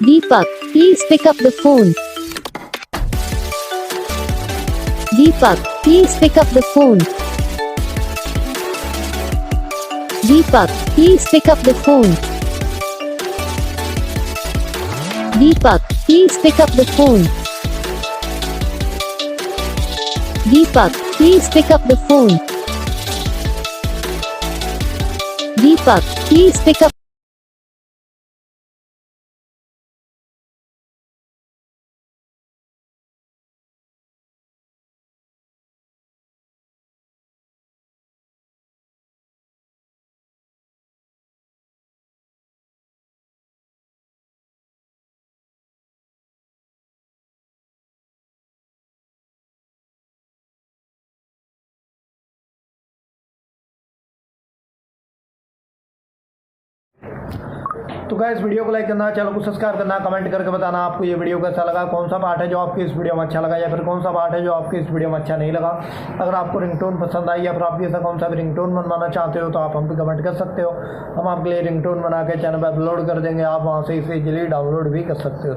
Deepak, please pick up the phone. Deepak, please pick up the phone. Deepak, please pick up the phone. Deepak, please pick up the phone. Deepak, please pick up the phone. Deepak, please pick up. तो guys video को like करना, channel को subscribe करना, comment करके बताना आपको ये video कैसा लगा, कौन सा पार्ट है जो आपको इस वीडियो में अच्छा लगा या फिर कौन सा पार्ट है जो आपको इस वीडियो में अच्छा नहीं लगा। अगर आपको रिंगटोन पसंद आई या फिर आप ऐसा कौन सा भी रिंगटोन बनवाना चाहते हो तो आप हम पे कमेंट कर सकते हो। हम आपके लिए रिंगटोन बना के चैनल पर अपलोड कर देंगे, आप वहाँ से इसे इजीली डाउनलोड भी कर सकते हो।